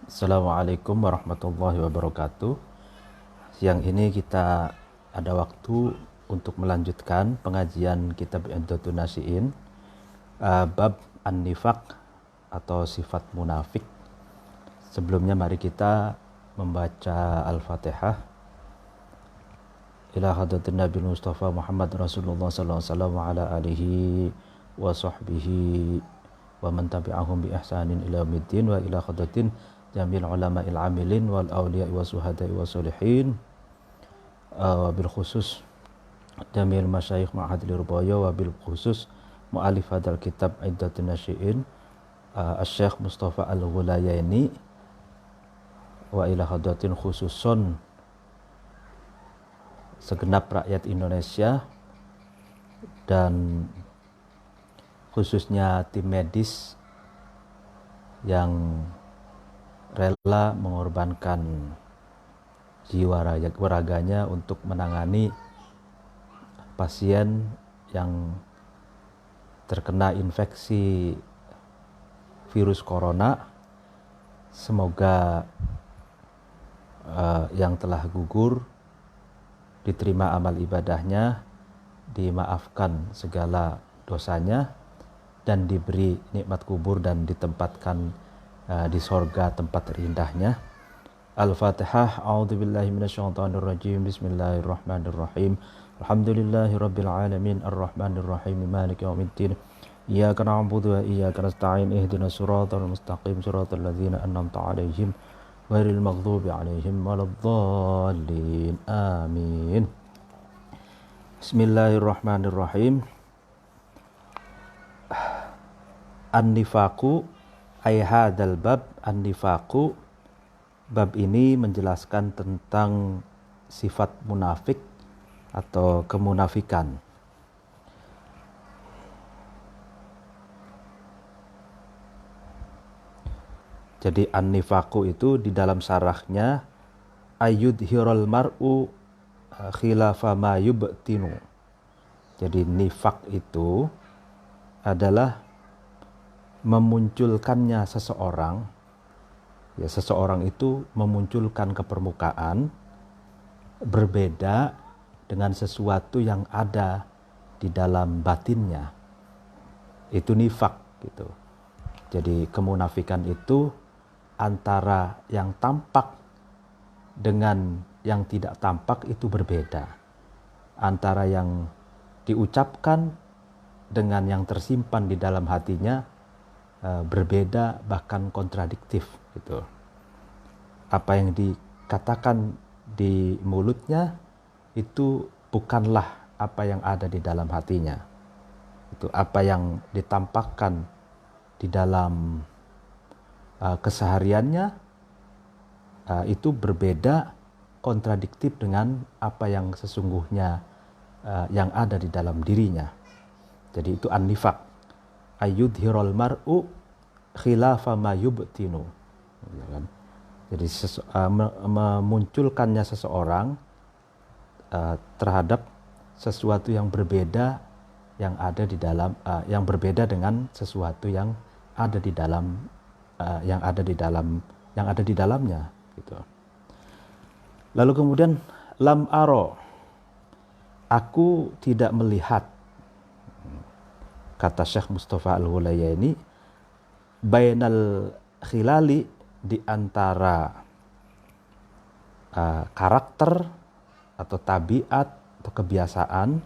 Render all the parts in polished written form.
Assalamualaikum warahmatullahi wabarakatuh. Siang ini kita ada waktu untuk melanjutkan pengajian kitab Iddatun Nasiin, bab An-Nifaq atau sifat munafik. Sebelumnya mari kita membaca Al-Fatihah. Ila hadratin Nabi Mustafa Muhammad Rasulullah sallallahu alaihi wasallam wa ala alihi wa sahbihi wa man tabi'ahum bi ihsanin ila yaumiddin wa ila hadratin jamil ulama'il amilin wal awliya'i wa suhada'i wa solihin wa bil khusus jamil masyayikh ma'hadil rubaya wa bil khusus mu'alif hadal kitab Iddatun Nasiin Syekh Mustafa Al-Ghulayaini wa ila hadratin khususon segenap rakyat Indonesia dan khususnya tim medis yang rela mengorbankan jiwa raganya untuk menangani pasien yang terkena infeksi virus corona. Semoga yang telah gugur diterima amal ibadahnya, dimaafkan segala dosanya, dan diberi nikmat kubur dan ditempatkan di sorga tempat terindahnya. Al-Fatihah. A'udzubillahi minasyaitonirrajim. Bismillahirrahmanirrahim. Alhamdulillahirabbil alamin arrahmanirrahim maliki yaumiddin. Iyyaka na'budu wa iyyaka nasta'in ihdinas siratal mustaqim siratal ladzina an'amta 'alaihim ghairil maghdubi 'alaihim waladdallin. Amin. Bismillahirrahmanirrahim. An-nifaqu ay hadzal bab. An-nifaqu, bab ini menjelaskan tentang sifat munafik atau kemunafikan. Jadi an-nifaqu itu di dalam syarahnya ayyudhirul mar'u khilafa ma yubtinu. Jadi nifak itu adalah memunculkannya seseorang, ya seseorang itu memunculkan ke permukaan berbeda dengan sesuatu yang ada di dalam batinnya. Itu nifak gitu. Jadi kemunafikan itu antara yang tampak dengan yang tidak tampak itu berbeda. Antara yang diucapkan dengan yang tersimpan di dalam hatinya berbeda, bahkan kontradiktif gitu. Apa yang dikatakan di mulutnya itu bukanlah apa yang ada di dalam hatinya. Itu apa yang ditampakkan di dalam kesehariannya itu berbeda, kontradiktif dengan apa yang sesungguhnya yang ada di dalam dirinya. Jadi itu an-nifaq. Ayyudhirul mar'u khilafa ma yubtinu. Jadi memunculkannya seseorang terhadap sesuatu yang berbeda yang ada di dalam yang berbeda dengan sesuatu yang ada di dalam yang ada di dalamnya gitu. Lalu kemudian lam aro, aku tidak melihat, kata Syekh Mustafa Al-Ghulayaini, bainal khilali, di antara karakter atau tabiat atau kebiasaan.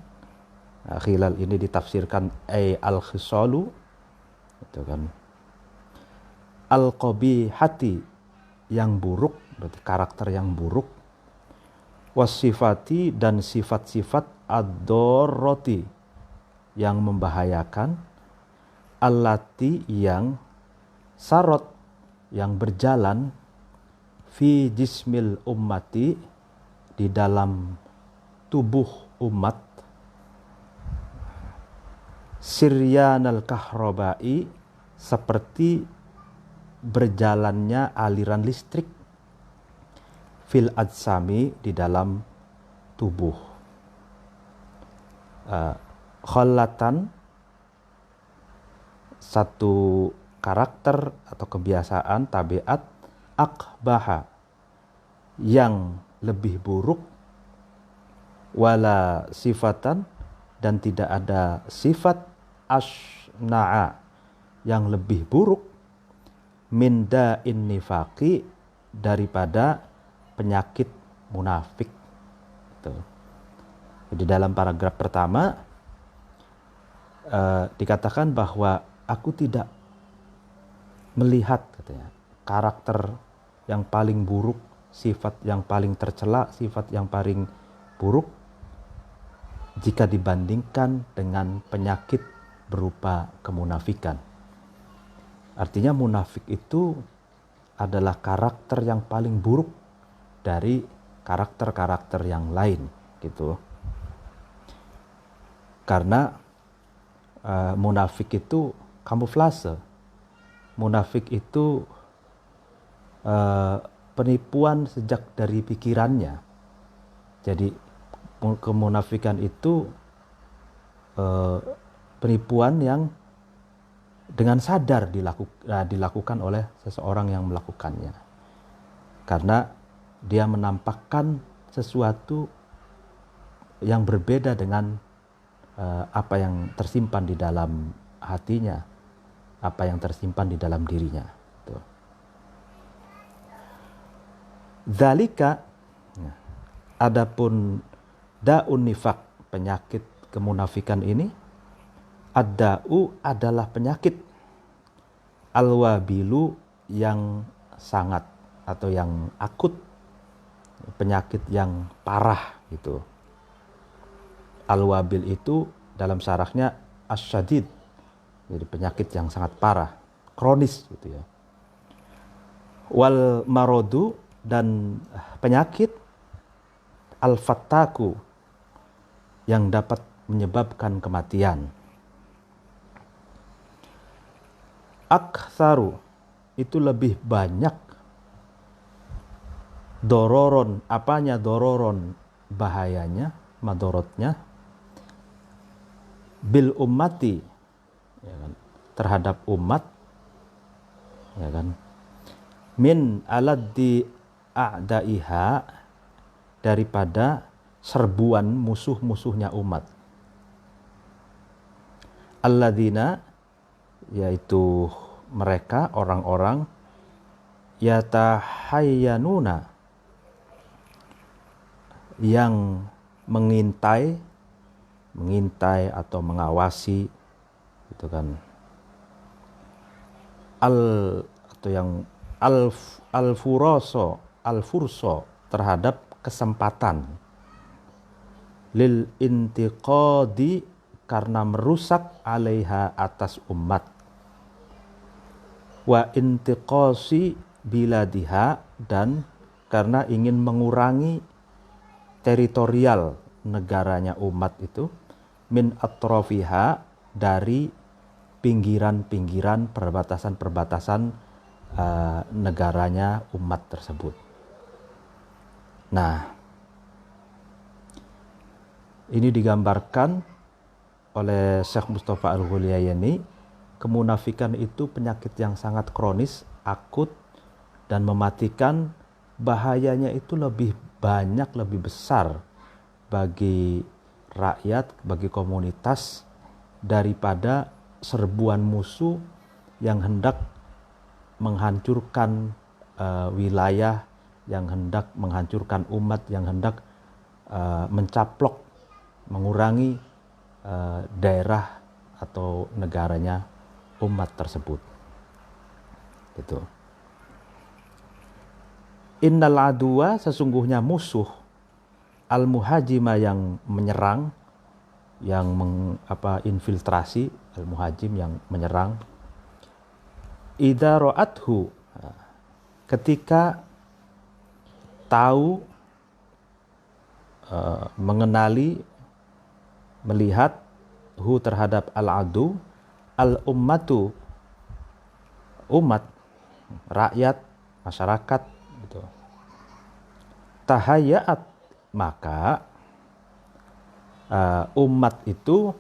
Khilal ini ditafsirkan al-khisalu, itu kan, al-qabihati, yang buruk, berarti karakter yang buruk, wasifati, dan sifat-sifat ad-darrati, yang membahayakan, allati, yang sarot, yang berjalan, fi jismil ummati, di dalam tubuh umat, siryanal kahrobai, seperti berjalannya aliran listrik, fil adsami, di dalam tubuh. Khallatan, satu karakter atau kebiasaan, tabiat, akbaha, yang lebih buruk, wala sifatan, dan tidak ada sifat, asna'a, yang lebih buruk, min da'in nifaqi, daripada penyakit munafik. Jadi dalam paragraf pertama dikatakan bahwa aku tidak melihat, katanya, karakter yang paling buruk, sifat yang paling tercela, sifat yang paling buruk jika dibandingkan dengan penyakit berupa kemunafikan. Artinya munafik itu adalah karakter yang paling buruk dari karakter-karakter yang lain, gitu. Karena munafik itu kamuflase. Munafik itu penipuan sejak dari pikirannya. Jadi kemunafikan itu penipuan yang dengan sadar dilakukan oleh seseorang yang melakukannya. Karena dia menampakkan sesuatu yang berbeda dengan apa yang tersimpan di dalam hatinya, apa yang tersimpan di dalam dirinya. Dzalika, adapun da'un nifaq, penyakit kemunafikan ini, ad-da'u adalah penyakit, al-wabilu, yang sangat atau yang akut, penyakit yang parah gitu. Al-wabil itu dalam syarahnya asyadid, jadi penyakit yang sangat parah, kronis gitu ya. Wal marodu, dan penyakit al-fattaku, yang dapat menyebabkan kematian. Aktsaru, itu lebih banyak, dororon, apanya dororon, bahayanya, madorotnya, bil ummati, ya kan, terhadap umat, ya kan, min aladdi a'daiha, daripada serbuan musuh-musuhnya umat. Alladzina, yaitu mereka orang-orang, yatahayyanuna, yang mengintai atau mengawasi, gitu kan, atau yang al-furso, terhadap kesempatan, lil intiqadi, karena merusak, alaiha, atas umat, wa intiqasi biladiha, dan karena ingin mengurangi teritorial negaranya umat itu, min atrofiha, dari pinggiran-pinggiran, perbatasan-perbatasan negaranya umat tersebut. Nah, ini digambarkan oleh Syekh Mustafa Al-Ghulayani, kemunafikan itu penyakit yang sangat kronis, akut, dan mematikan. Bahayanya itu lebih banyak, lebih besar bagi rakyat, bagi komunitas, daripada serbuan musuh yang hendak menghancurkan wilayah, yang hendak menghancurkan umat, yang hendak mencaplok, mengurangi daerah atau negaranya umat tersebut. Gitu. Innal aduwa, sesungguhnya musuh, al-muhajima, yang menyerang, yang infiltrasi, al-muhajim, yang menyerang, idza ra'athu, ketika tahu, mengenali, melihat, hu, terhadap al-adu, al-ummatu, umat, rakyat, masyarakat, gitu. Tahayyat, maka umat itu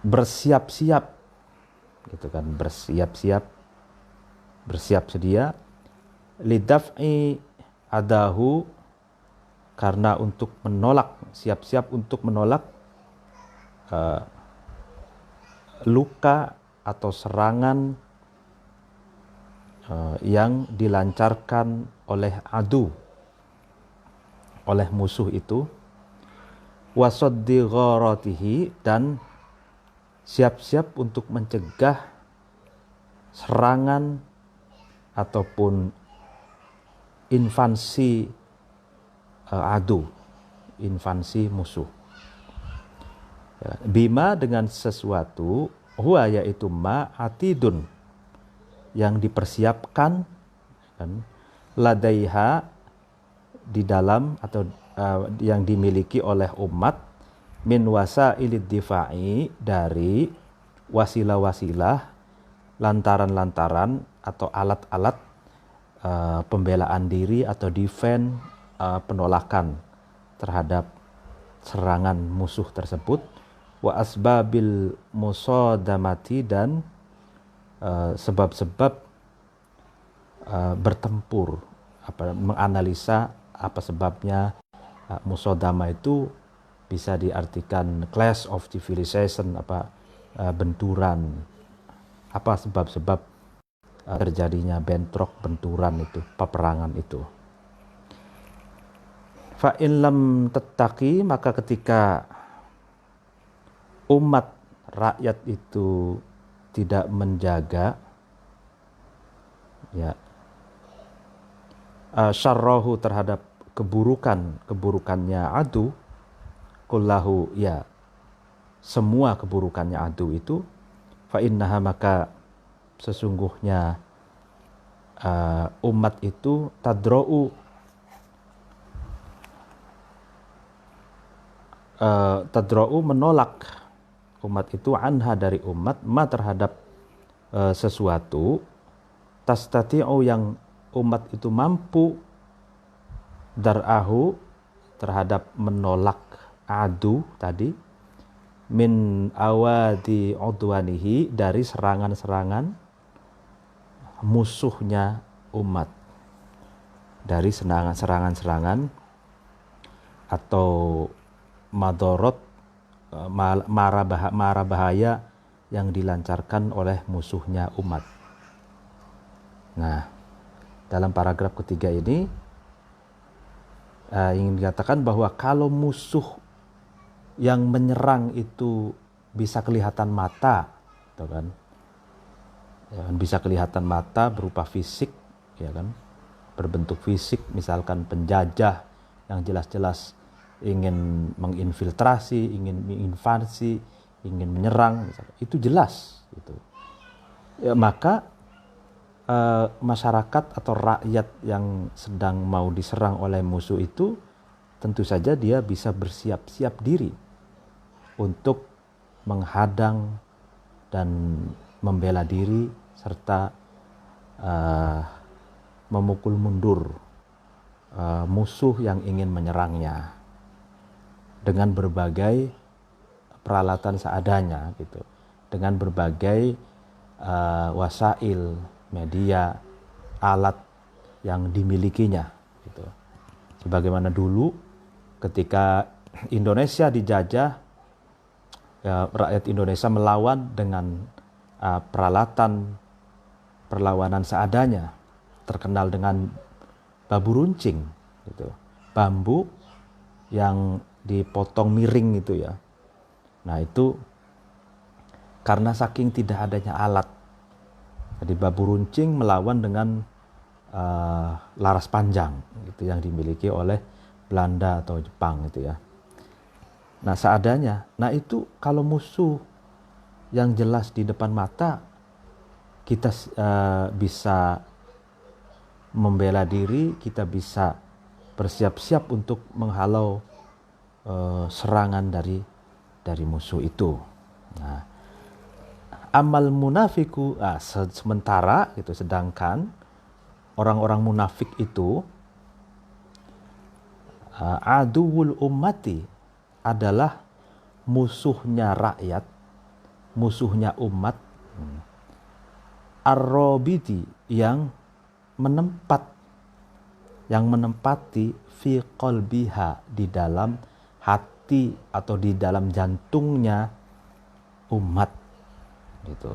bersiap-siap, gitu kan, bersiap-siap, bersiap sedia, lidaf'i adahu, karena untuk menolak, siap-siap untuk menolak luka atau serangan yang dilancarkan oleh adu, oleh musuh itu, wasaddi gharatihi, dan siap-siap untuk mencegah serangan ataupun invasi adu, invasi musuh. Bima, dengan sesuatu, huwa, yaitu ma atidun, yang dipersiapkan, kan, ladaiha, di dalam atau yang dimiliki oleh umat, min wasailid difa'i, dari wasilah-wasilah, lantaran-lantaran atau alat-alat pembelaan diri atau defense, penolakan terhadap serangan musuh tersebut, wa asbabil musadamati, dan sebab-sebab bertempur, menganalisa apa sebabnya. Musadama itu bisa diartikan clash of civilization, benturan, apa sebab-sebab terjadinya bentrok, benturan itu, peperangan itu. Fa in lam tattaqi, maka ketika umat rakyat itu tidak menjaga, ya, syarrahu, terhadap keburukannya adu, kullahu, ya, semua keburukannya adu itu, fa innaha, maka sesungguhnya umat itu tadra'u, menolak, umat itu, anha, dari umat, ma, terhadap sesuatu, tastati'u, yang umat itu mampu, dar'ahu, terhadap menolak adu tadi, min awadi udwanihi, dari serangan-serangan musuhnya umat, dari serangan-serangan atau madorot, mara bahaya yang dilancarkan oleh musuhnya umat. Nah, dalam paragraf ketiga ini ingin dikatakan bahwa kalau musuh yang menyerang itu bisa kelihatan mata, gitu kan, ya kan, bisa kelihatan mata berupa fisik, ya kan, berbentuk fisik, misalkan penjajah yang jelas-jelas ingin menginfiltrasi, ingin menginvasi, ingin menyerang, misalkan, itu jelas, gitu. Ya, maka masyarakat atau rakyat yang sedang mau diserang oleh musuh itu, tentu saja dia bisa bersiap-siap diri untuk menghadang dan membela diri, serta memukul mundur musuh yang ingin menyerangnya dengan berbagai peralatan seadanya, gitu, dengan berbagai wasail, media, alat yang dimilikinya, gitu. Sebagaimana dulu ketika Indonesia dijajah, ya, rakyat Indonesia melawan dengan perlawanan seadanya, terkenal dengan babu runcing, gitu, bambu yang dipotong miring itu, ya. Nah, itu karena saking tidak adanya alat, jadi babu runcing melawan dengan laras panjang, gitu, yang dimiliki oleh Belanda atau Jepang, gitu, ya. Nah, seadanya. Nah, itu kalau musuh yang jelas di depan mata, kita bisa membela diri, kita bisa bersiap-siap untuk menghalau serangan dari musuh itu. Nah, amal munafiku, sementara itu, sedangkan orang-orang munafik itu, aduwul ummati, adalah musuhnya rakyat, musuhnya umat, ar-rabiti yang menempati fi qalbiha, di dalam hati atau di dalam jantungnya umat gitu.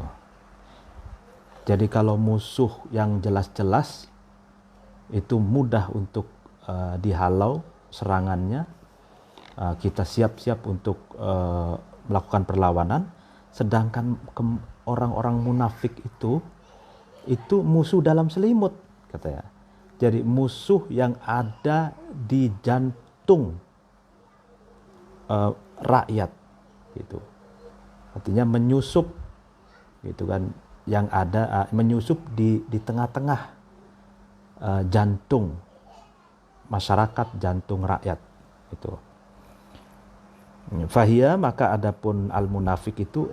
Jadi kalau musuh yang jelas-jelas itu mudah untuk dihalau serangannya, kita siap-siap untuk melakukan perlawanan. Sedangkan orang-orang munafik itu musuh dalam selimut, katanya. Jadi musuh yang ada di jantung rakyat gitu. Artinya menyusup gitu kan, yang ada menyusup di tengah-tengah jantung masyarakat, jantung rakyat itu. Fahia, maka adapun al munafik itu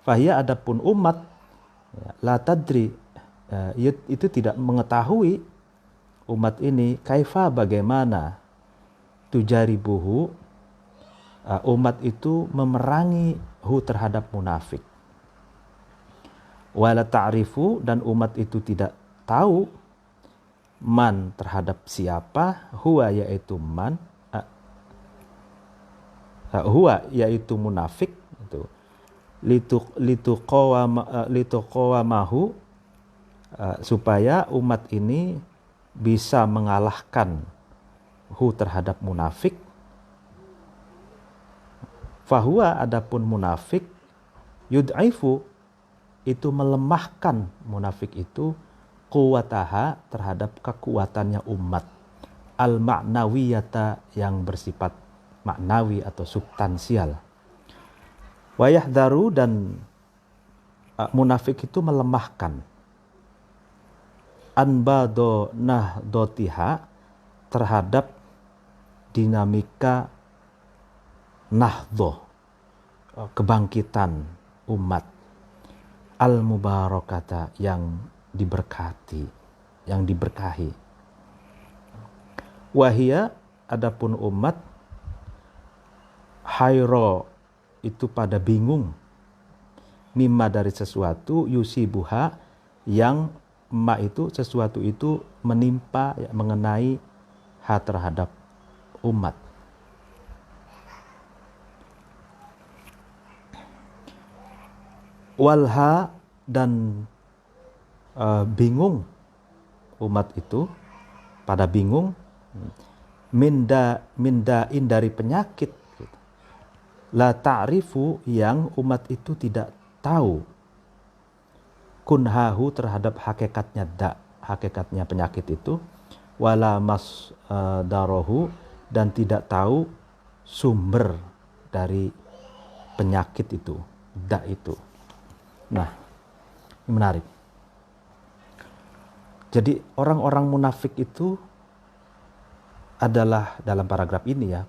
fahia, adapun umat la tadri, itu tidak mengetahui umat ini kaifa, bagaimana tujaribuhu, umat itu memerangi hu terhadap munafik. Wala ta'rifu, dan umat itu tidak tahu man terhadap siapa, huwa yaitu man, huwa yaitu munafik itu, lituqawamahu, supaya umat ini bisa mengalahkan hu terhadap munafik. Fahuwa, adapun munafik, yud'aifu, itu melemahkan munafik itu, quwataha, terhadap kekuatannya umat, al ma'nawiyata, yang bersifat maknawi atau substansial. Wayahdharu, dan munafik itu melemahkan anbado nahdotiha, terhadap dinamika nahdoh, kebangkitan umat, al mubarakata, yang diberkati, yang diberkahi. Wahia, adapun umat, hayro, itu pada bingung, mimma, dari sesuatu, yusibuha, yang ma itu sesuatu itu menimpa, ya, mengenai ha terhadap umat. Walha, dan bingung umat itu, pada bingung, mindain, dari penyakit, la ta'rifu, yang umat itu tidak tahu, kunhahu, terhadap hakikatnya hakikatnya penyakit itu, wala masdarohu, dan tidak tahu sumber dari penyakit itu, itu. Nah, ini menarik. Jadi orang-orang munafik itu adalah, dalam paragraf ini ya,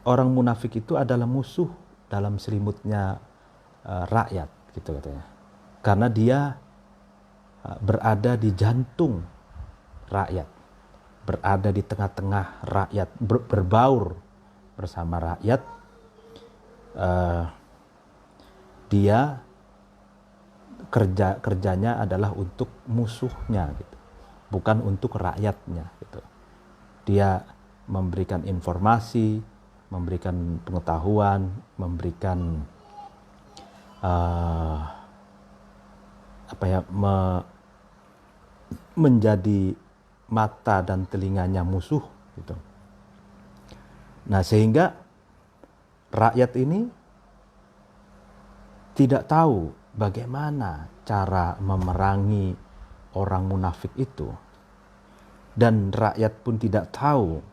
orang munafik itu adalah musuh dalam selimutnya rakyat, gitu katanya. Karena dia berada di jantung rakyat, berada di tengah-tengah rakyat, berbaur bersama rakyat. Dia kerjanya adalah untuk musuhnya gitu, bukan untuk rakyatnya gitu. Dia memberikan informasi, memberikan pengetahuan, memberikan menjadi mata dan telinganya musuh gitu. Nah, sehingga rakyat ini tidak tahu bagaimana cara memerangi orang munafik itu, dan rakyat pun tidak tahu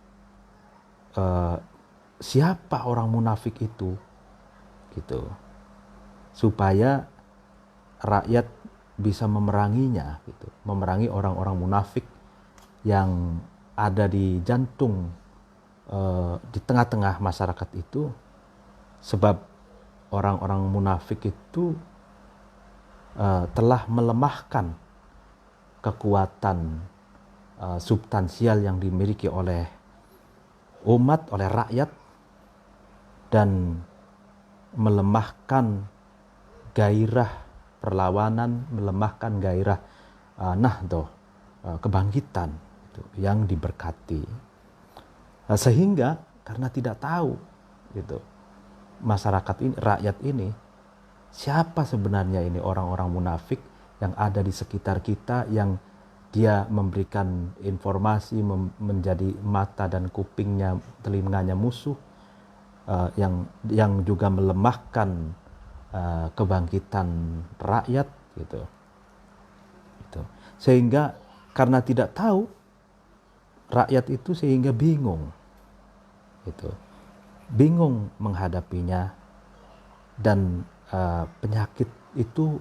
siapa orang munafik itu, gitu, supaya rakyat bisa memeranginya, gitu, memerangi orang-orang munafik yang ada di jantung, di tengah-tengah masyarakat itu. Sebab orang-orang munafik itu telah melemahkan kekuatan substansial yang dimiliki oleh umat, oleh rakyat, dan melemahkan gairah perlawanan, melemahkan gairah nahdoh, kebangkitan gitu, yang diberkati. Sehingga karena tidak tahu gitu, masyarakat ini, rakyat ini, siapa sebenarnya ini orang-orang munafik yang ada di sekitar kita, yang dia memberikan informasi, menjadi mata dan kupingnya, telinganya musuh, yang juga melemahkan kebangkitan rakyat gitu. Sehingga karena tidak tahu, rakyat itu sehingga bingung gitu. Bingung menghadapinya, dan penyakit itu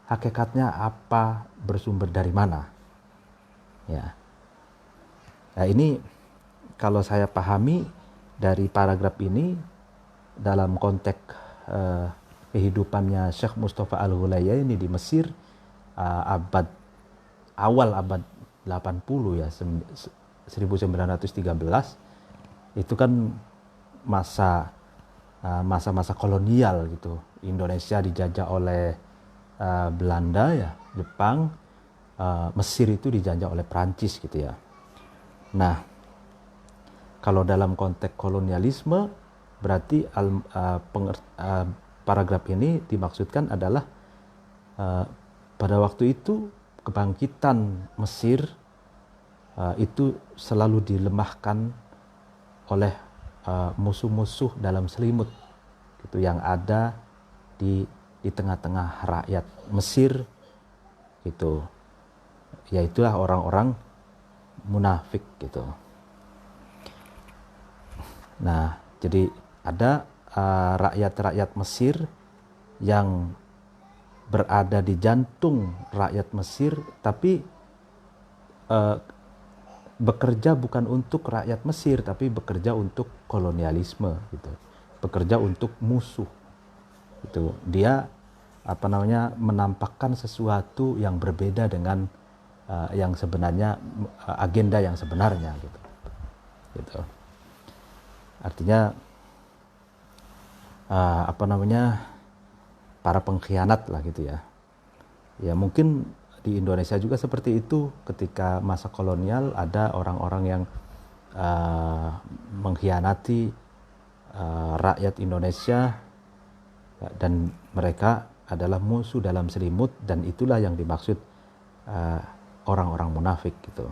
hakikatnya apa, bersumber dari mana ya. Nah, ini kalau saya pahami dari paragraf ini dalam konteks kehidupannya Syekh Mustafa Al-Ghulayaini di Mesir, awal abad 80 ya, 1913, itu kan masa-masa kolonial gitu. Indonesia dijajah oleh Belanda ya, Jepang, Mesir itu dijajah oleh Prancis gitu ya. Nah, kalau dalam konteks kolonialisme berarti paragraf ini dimaksudkan adalah pada waktu itu kebangkitan Mesir itu selalu dilemahkan oleh musuh-musuh dalam selimut gitu, yang ada di tengah-tengah rakyat Mesir gitu, yaitulah orang-orang munafik gitu. Nah, jadi ada rakyat-rakyat Mesir yang berada di jantung rakyat Mesir, tapi bekerja bukan untuk rakyat Mesir, tapi bekerja untuk kolonialisme gitu, bekerja untuk musuh gitu. Dia menampakkan sesuatu yang berbeda dengan yang sebenarnya, agenda yang sebenarnya gitu. Artinya para pengkhianat lah gitu ya. Ya mungkin di Indonesia juga seperti itu, ketika masa kolonial ada orang-orang yang mengkhianati rakyat Indonesia, dan mereka adalah musuh dalam selimut, dan itulah yang dimaksud orang-orang munafik gitu.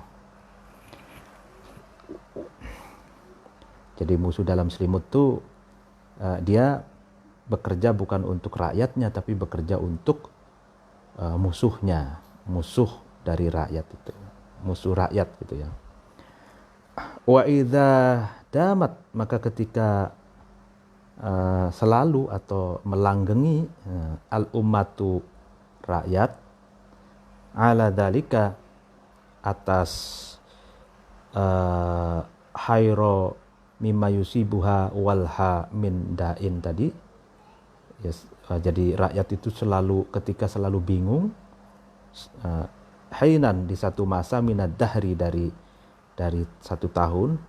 Jadi musuh dalam selimut tuh dia bekerja bukan untuk rakyatnya, tapi bekerja untuk musuhnya, musuh dari rakyat itu, musuh rakyat gitu ya. Wa idza damat, maka ketika selalu atau melanggengi al ummatu, rakyat, ala dalika, atas hayro mimma yusibuha walha min da'in tadi. Yes, jadi rakyat itu ketika selalu bingung, hainan, di satu masa, minad dahri, dari satu tahun,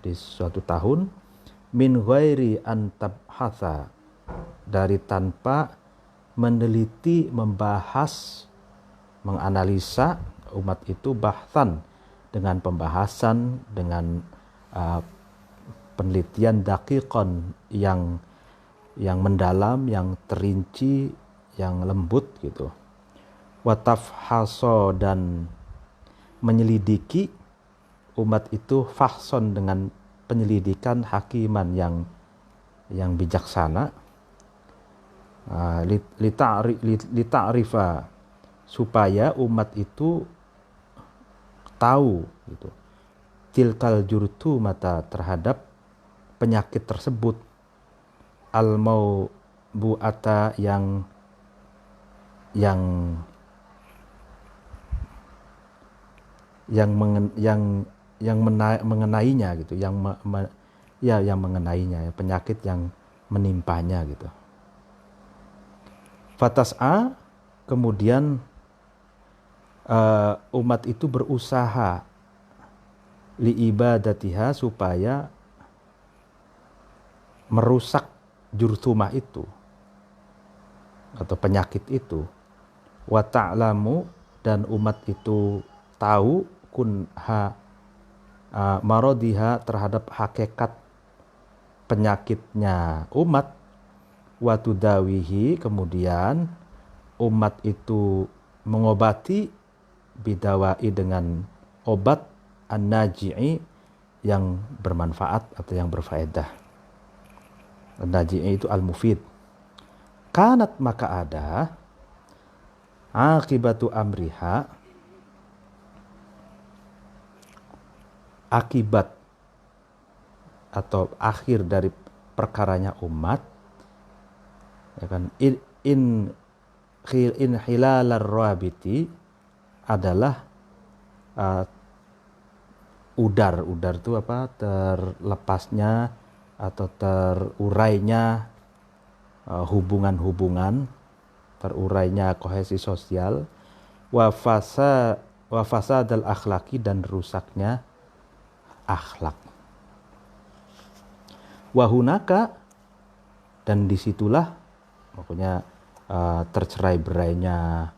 di suatu tahun, min ghairi an tabhatha, dari tanpa meneliti, membahas, menganalisa umat itu, bahsan, dengan pembahasan, dengan penelitian daqiqon, yang mendalam, yang terinci, yang lembut gitu. Watafhaso, dan menyelidiki umat itu, fahson, dengan penyelidikan, hakiman, yang bijaksana, lita'rifa, supaya umat itu tahu gitu, tilkal jurtu mata, terhadap penyakit tersebut, al mau buata, yang mengenainya gitu, yang mengenainya, penyakit yang menimpanya gitu. Fatas'a, kemudian umat itu berusaha, liibadatiha, supaya merusak jurthumah itu, atau penyakit itu, wa ta'lamu, dan umat itu tahu, kunha marodiha, terhadap hakikat penyakitnya umat, wa tudawihi, kemudian umat itu mengobati, bidawai, dengan obat, an-naji'i, yang bermanfaat atau yang berfaedah. An-naji'i itu al-mufid. Kanat, maka ada, akibatu amriha, akibat atau akhir dari perkaranya umat, ya kan, in hilalar rabiti, adalah udar itu apa, terlepasnya atau terurainya hubungan-hubungan, terurainya kohesi sosial, wa fasadal akhlaki, dan rusaknya akhlak. Wahunaka, dan disitulah pokoknya tercerai berainya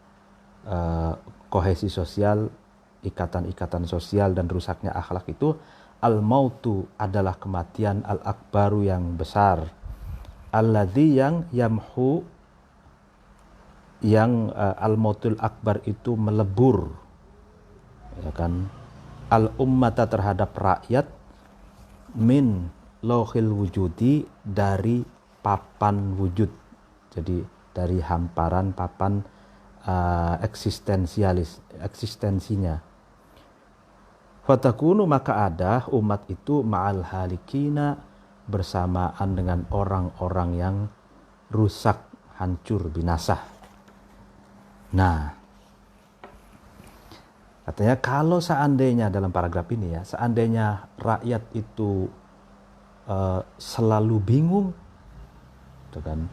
kohesi sosial, ikatan-ikatan sosial, dan rusaknya akhlak itu, al-mautu, adalah kematian, al-akbaru, yang besar, alladzi, yang yamhu, yang al-mautul akbar itu melebur, ya kan, al-ummata, terhadap rakyat, min lohil wujudi, dari papan wujud, jadi dari hamparan papan eksistensinya. Fatakunu, maka ada umat itu, ma'al halikina, bersamaan dengan orang-orang yang rusak, hancur, binasa. Nah, katanya kalau seandainya, dalam paragraf ini ya, seandainya rakyat itu selalu bingung, gitu kan,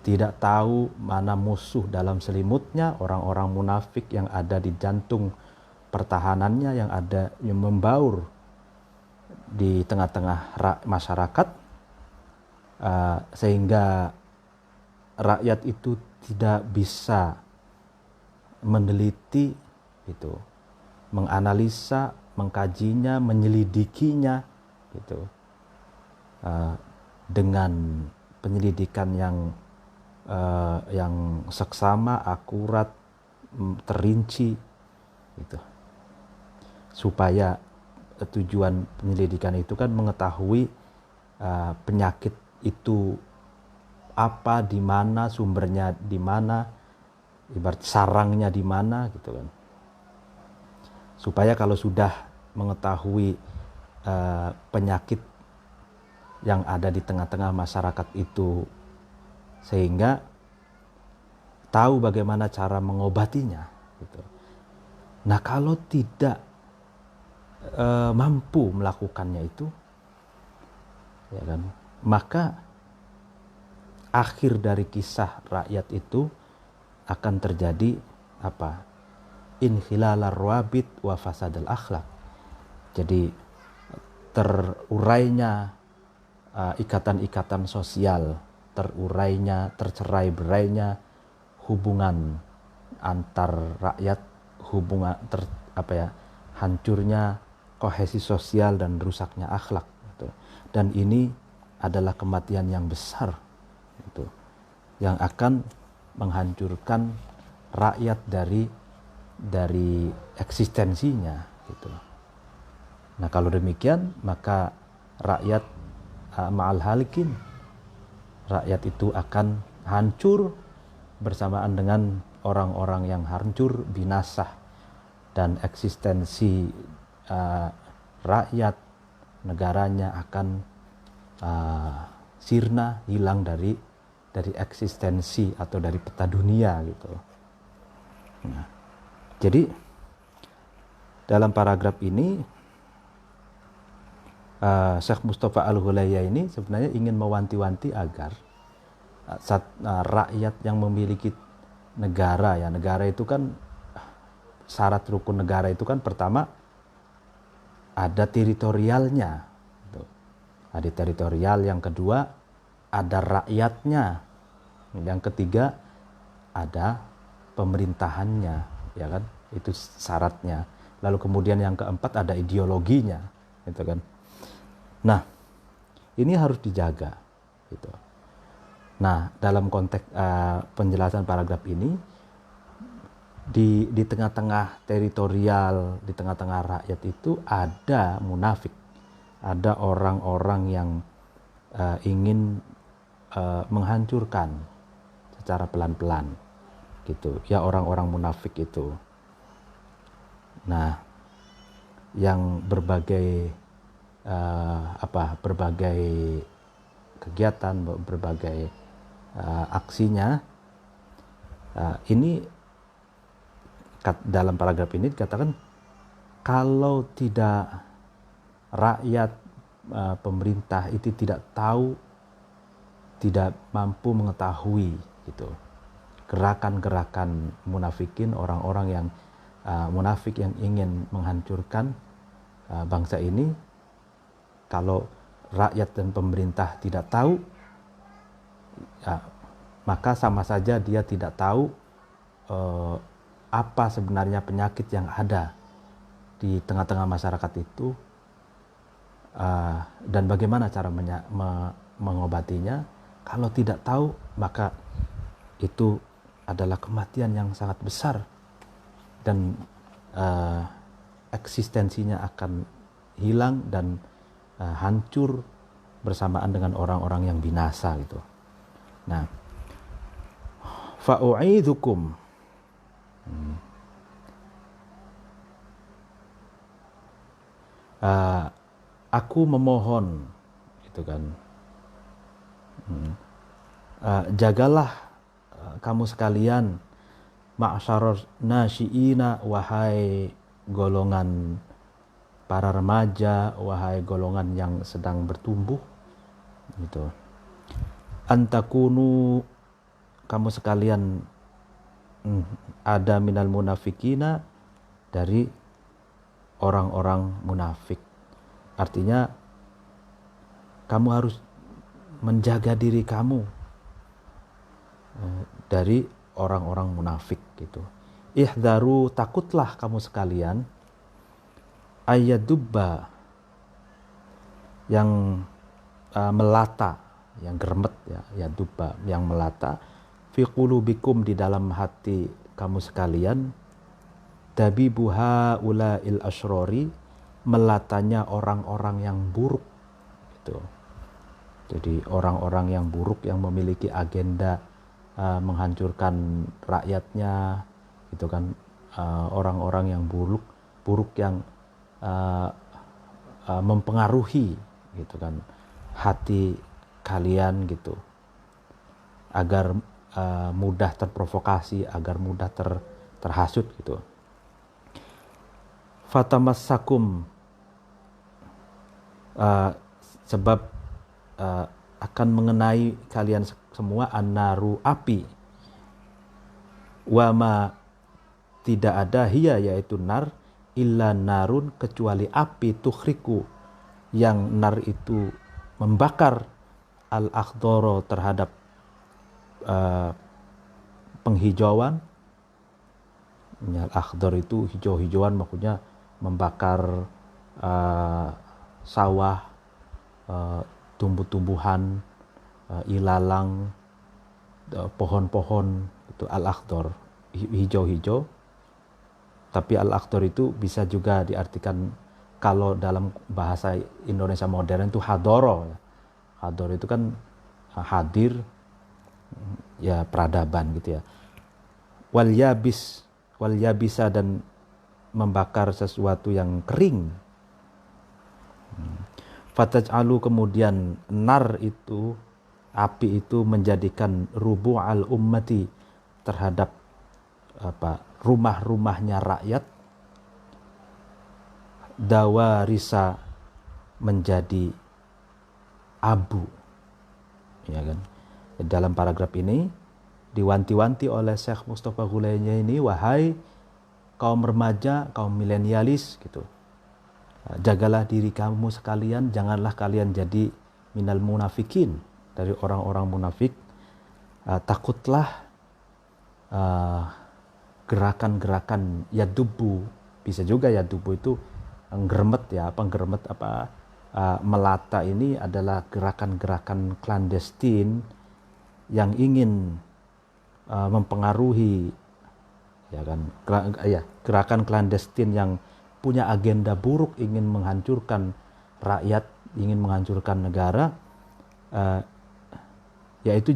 tidak tahu mana musuh dalam selimutnya, orang-orang munafik yang ada di jantung pertahanannya, yang ada, yang membaur di tengah-tengah masyarakat, sehingga rakyat itu tidak bisa meneliti itu, menganalisa, mengkajinya, menyelidikinya, gitu, dengan penyelidikan yang seksama, akurat, terinci, gitu. Supaya tujuan penyelidikan itu kan mengetahui penyakit itu apa, di mana sumbernya, di mana, ibarat sarangnya di mana, gitu kan. Supaya kalau sudah mengetahui penyakit yang ada di tengah-tengah masyarakat itu, sehingga tahu bagaimana cara mengobatinya, gitu. Nah, kalau tidak mampu melakukannya itu, ya kan, maka akhir dari kisah rakyat itu akan terjadi apa? Inhilalar rawabit wa fasadal akhlak. Jadi terurainya ikatan-ikatan sosial, terurainya, tercerai berainya hubungan antar rakyat, hubungan hancurnya kohesi sosial dan rusaknya akhlak, gitu. Dan ini adalah kematian yang besar, gitu, yang akan menghancurkan rakyat dari eksistensinya, gitu. Nah, kalau demikian, maka rakyat ma'al halikin, rakyat itu akan hancur bersamaan dengan orang-orang yang hancur, binasa, dan eksistensi rakyat, negaranya akan sirna, hilang dari eksistensi atau dari peta dunia, gitu. Nah, jadi dalam paragraf ini Syekh Mustafa Al-Hulayya ini sebenarnya ingin mewanti-wanti agar rakyat yang memiliki negara, ya, negara itu kan syarat rukun negara itu kan pertama ada teritorialnya, gitu. Ada teritorial, yang kedua ada rakyatnya, yang ketiga ada pemerintahannya, ya kan? Itu syaratnya. Lalu kemudian yang keempat ada ideologinya, gitu kan? Nah, ini harus dijaga, gitu. Nah, dalam konteks penjelasan paragraf ini, di tengah-tengah teritorial, di tengah-tengah rakyat itu ada munafik, ada orang-orang yang ingin menghancurkan secara pelan-pelan, gitu. Ya, orang-orang munafik itu. Nah, yang berbagai berbagai kegiatan, berbagai aksinya, ini dalam paragraf ini dikatakan kalau tidak rakyat, pemerintah itu tidak tahu, tidak mampu mengetahui gitu gerakan-gerakan munafikin, orang-orang yang munafik yang ingin menghancurkan bangsa ini, kalau rakyat dan pemerintah tidak tahu, maka sama saja dia tidak tahu apa sebenarnya penyakit yang ada di tengah-tengah masyarakat itu, dan bagaimana cara mengobatinya. Kalau tidak tahu, maka itu adalah kematian yang sangat besar, dan eksistensinya akan hilang dan hancur bersamaan dengan orang-orang yang binasa gitu. Nah, fa'u'idzukum, aku memohon, gitu kan. Jagalah kamu sekalian, ma'syarar nasyiina, wahai golongan para remaja, wahai golongan yang sedang bertumbuh, gitu. Antakunu, kamu sekalian ada minal munafikina, dari orang-orang munafik. Artinya kamu harus menjaga diri kamu dari orang-orang munafik gitu. Ihdharu, takutlah kamu sekalian, ayyadubba, yang melata, yang geremet ya, yadubba, yang melata, fi qulubikum, di dalam hati kamu sekalian, dabibuha ulail asyrori, melatanya orang-orang yang buruk gitu. Jadi orang-orang yang buruk yang memiliki agenda menghancurkan rakyatnya, gitu kan. Orang-orang yang buruk yang mempengaruhi, gitu kan, hati kalian gitu, agar mudah terprovokasi, agar mudah terhasut gitu. Fatamassakum, sebab akan mengenai kalian semua annaru, api, wama, tidak ada, hiya, yaitu nar, illa narun, kecuali api, tukhriku, yang nar itu membakar, al-akhdoro, terhadap penghijauan. Al-akhdor itu hijau-hijauan, maksudnya membakar sawah, tumbuh-tumbuhan, ilalang, pohon-pohon, itu al-akhdor, hijau-hijau. Tapi al-akhdor itu bisa juga diartikan, kalau dalam bahasa Indonesia modern itu hadoro. Hador itu kan hadir, ya, peradaban gitu ya. Wal yabis, wal yabisa, dan membakar sesuatu yang kering. Fataj'alu, kemudian nar itu, api itu menjadikan rubu'al ummati, terhadap rumah-rumahnya rakyat, dawarisa, menjadi abu, ya kan. Dalam paragraf ini diwanti-wanti oleh Syekh Mustafa Ghulaini ini, wahai kaum remaja, kaum milenialis gitu, jagalah diri kamu sekalian, janganlah kalian jadi minal munafikin, dari orang-orang munafik. Takutlah gerakan-gerakan yadubu, bisa juga yadubu itu nggeremet ya, melata ini adalah gerakan-gerakan clandestine yang ingin mempengaruhi, ya kan, gerakan clandestine yang punya agenda buruk, ingin menghancurkan rakyat, ingin menghancurkan negara, yaitu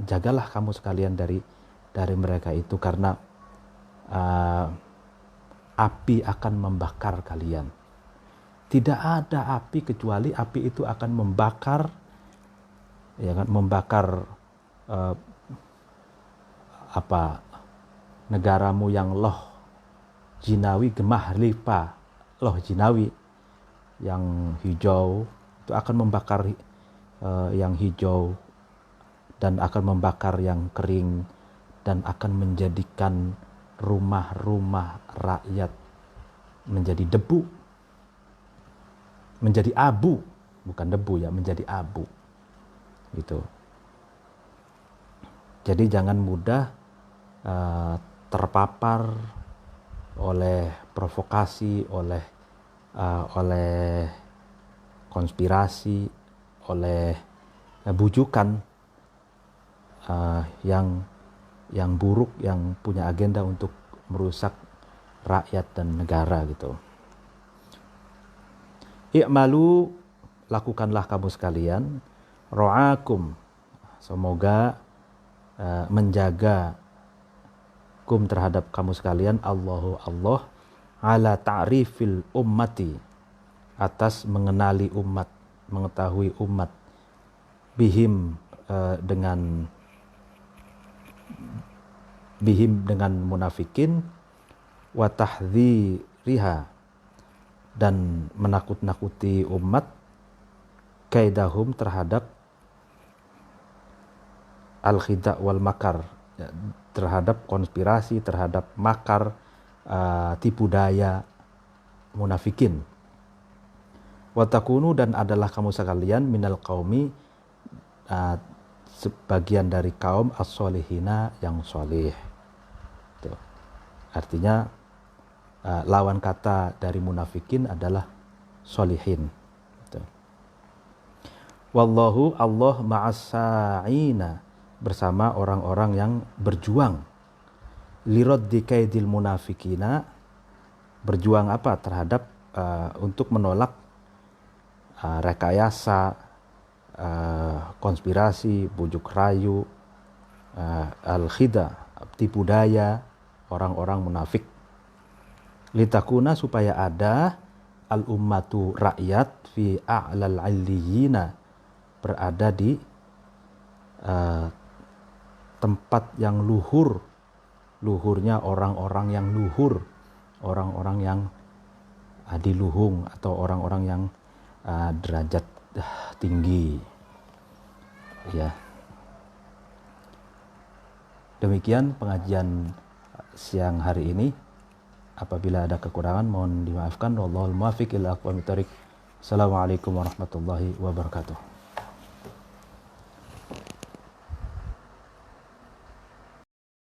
jagalah kamu sekalian dari mereka itu, karena api akan membakar kalian. Tidak ada api kecuali api itu akan membakar, ya kan, membakar negaramu yang loh jinawi gemah lipa, loh jinawi yang hijau itu akan membakar yang hijau, dan akan membakar yang kering, dan akan menjadikan rumah-rumah rakyat menjadi debu, menjadi abu, bukan debu ya, menjadi abu gitu. Jadi jangan mudah terpapar oleh provokasi, oleh konspirasi, oleh bujukan yang buruk, yang punya agenda untuk merusak rakyat dan negara gitu. I'malu, lakukanlah kamu sekalian, ro'akum, semoga menjaga kum terhadap kamu sekalian, Allahu Allah, ala ta'rifil ummati, atas mengenali umat, mengetahui umat, bihim dengan munafikin, wa tahdhiriha, dan menakut-nakuti umat, kaidahum, terhadap al-khida' wal makar, terhadap konspirasi, terhadap makar, tipu daya munafikin. Watakunu, dan adalah kamu sekalian, minal qaumi, sebagian dari kaum, as-solihina, yang solih. Tuh. Artinya lawan kata dari munafikin adalah solihin. Tuh. Wallahu, Allah, ma'as-sa'ina, bersama orang-orang yang berjuang, liraddi kaidil munafikina, berjuang apa? Terhadap untuk menolak rekayasa, konspirasi, bujuk rayu, al-khida, tipu daya orang-orang munafik. Litakuna, supaya ada al-ummatu, rakyat, fi a'lal 'illiyina, berada di tempat yang luhurnya orang-orang yang luhur, orang-orang yang adiluhung, atau orang-orang yang derajat tinggi, ya. Demikian pengajian siang hari ini. Apabila ada kekurangan mohon dimaafkan. Wallahul muwaffiq ila aqwamit thoriq. Assalamualaikum warahmatullahi wabarakatuh.